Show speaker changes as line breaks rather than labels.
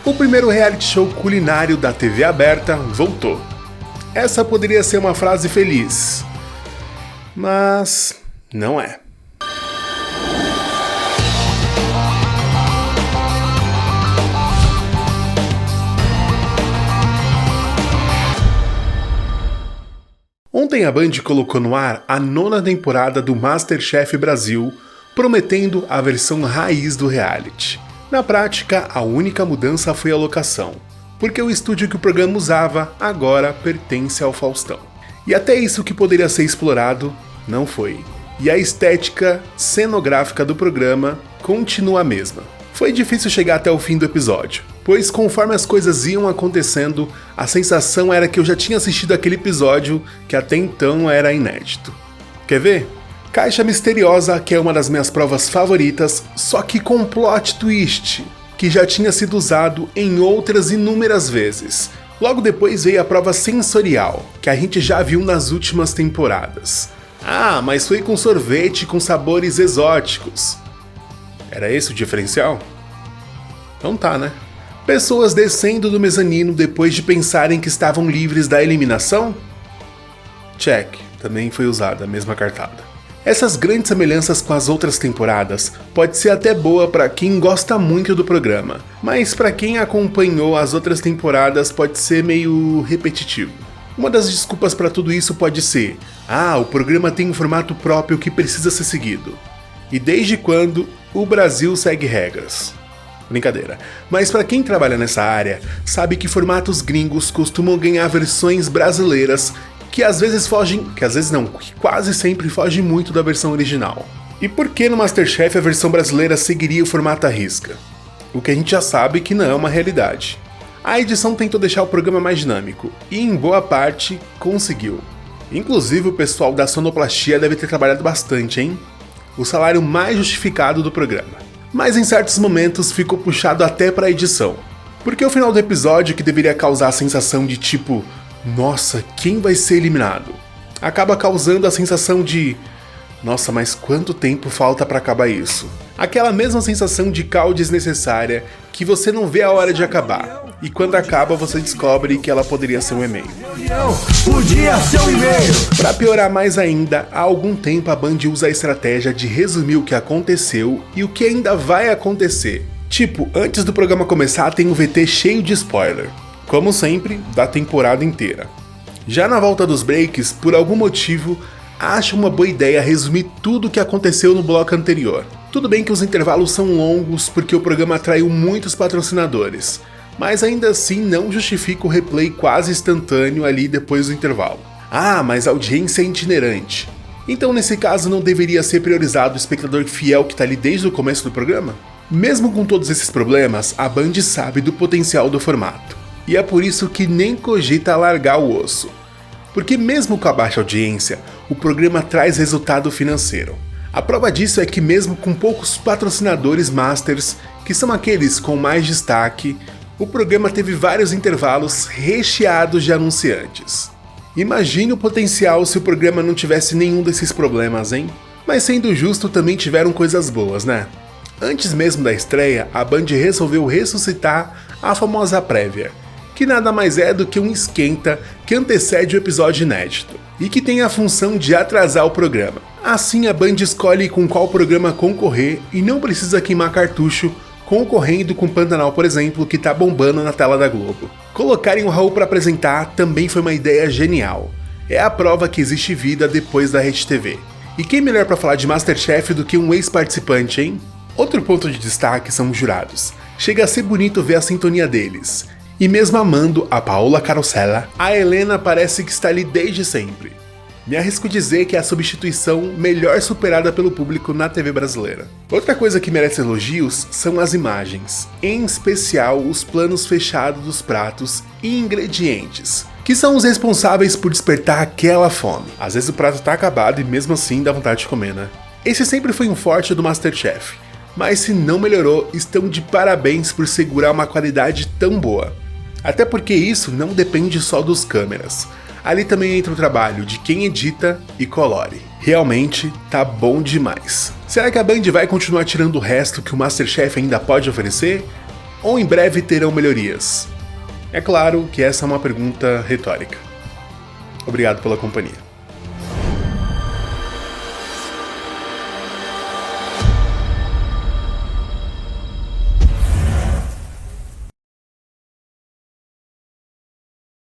O primeiro reality show culinário da TV aberta voltou. Essa poderia ser uma frase feliz, mas não é. Ontem a Band colocou no ar a 9ª temporada do MasterChef Brasil, prometendo a versão raiz do reality. Na prática, a única mudança foi a locação, porque o estúdio que o programa usava agora pertence ao Faustão. E até isso que poderia ser explorado, não foi. E a estética cenográfica do programa continua a mesma. Foi difícil chegar até o fim do episódio, pois conforme as coisas iam acontecendo, a sensação era que eu já tinha assistido aquele episódio que até então era inédito. Quer ver? Caixa Misteriosa, que é uma das minhas provas favoritas, só que com plot twist, que já tinha sido usado em outras inúmeras vezes. Logo depois veio a prova sensorial, que a gente já viu nas últimas temporadas. Ah, mas foi com sorvete com sabores exóticos. Era esse o diferencial? Então tá, né? Pessoas descendo do mezanino depois de pensarem que estavam livres da eliminação? Check, também foi usada a mesma cartada. Essas grandes semelhanças com as outras temporadas pode ser até boa para quem gosta muito do programa, mas para quem acompanhou as outras temporadas pode ser meio repetitivo. Uma das desculpas para tudo isso pode ser: o programa tem um formato próprio que precisa ser seguido. E desde quando o Brasil segue regras? Brincadeira. Mas para quem trabalha nessa área, sabe que formatos gringos costumam ganhar versões brasileiras que quase sempre fogem muito da versão original. E por que no MasterChef a versão brasileira seguiria o formato à risca? O que a gente já sabe que não é uma realidade. A edição tentou deixar o programa mais dinâmico, e em boa parte conseguiu. Inclusive o pessoal da sonoplastia deve ter trabalhado bastante, hein? O salário mais justificado do programa. Mas em certos momentos ficou puxado até pra edição. Porque o final do episódio, que deveria causar a sensação de tipo, nossa, quem vai ser eliminado? Acaba causando a sensação de, nossa, mas quanto tempo falta pra acabar isso? Aquela mesma sensação de cal desnecessária que você não vê a hora de acabar. E quando acaba você descobre que ela poderia ser um e-mail. Pra piorar mais ainda, há algum tempo a Band usa a estratégia de resumir o que aconteceu e o que ainda vai acontecer. Tipo, antes do programa começar tem um VT cheio de spoiler. Como sempre, da temporada inteira. Já na volta dos breaks, por algum motivo, acho uma boa ideia resumir tudo o que aconteceu no bloco anterior. Tudo bem que os intervalos são longos porque o programa atraiu muitos patrocinadores, mas ainda assim não justifica o replay quase instantâneo ali depois do intervalo. Mas a audiência é itinerante. Então nesse caso não deveria ser priorizado o espectador fiel que tá ali desde o começo do programa? Mesmo com todos esses problemas, a Band sabe do potencial do formato. E é por isso que nem cogita largar o osso. Porque mesmo com a baixa audiência, o programa traz resultado financeiro. A prova disso é que mesmo com poucos patrocinadores masters, que são aqueles com mais destaque, o programa teve vários intervalos recheados de anunciantes. Imagine o potencial se o programa não tivesse nenhum desses problemas, hein? Mas sendo justo, também tiveram coisas boas, né? Antes mesmo da estreia, a Band resolveu ressuscitar a famosa prévia, que nada mais é do que um esquenta que antecede o episódio inédito, e que tem a função de atrasar o programa. Assim a Band escolhe com qual programa concorrer e não precisa queimar cartucho concorrendo com Pantanal, por exemplo, que tá bombando na tela da Globo. Colocarem o Raul para apresentar também foi uma ideia genial. É a prova que existe vida depois da RedeTV. E quem melhor para falar de MasterChef do que um ex-participante, hein? Outro ponto de destaque são os jurados. Chega a ser bonito ver a sintonia deles. E mesmo amando a Paola Carosella, a Helena parece que está ali desde sempre. Me arrisco dizer que é a substituição melhor superada pelo público na TV brasileira. Outra coisa que merece elogios são as imagens, em especial os planos fechados dos pratos e ingredientes, que são os responsáveis por despertar aquela fome. Às vezes o prato tá acabado e mesmo assim dá vontade de comer, né? Esse sempre foi um forte do MasterChef, mas se não melhorou, estão de parabéns por segurar uma qualidade tão boa. Até porque isso não depende só dos câmeras. Ali também entra o trabalho de quem edita e colore. Realmente tá bom demais. Será que a Band vai continuar tirando o resto que o MasterChef ainda pode oferecer? ou em breve terão melhorias? É claro que essa é uma pergunta retórica. Obrigado pela companhia.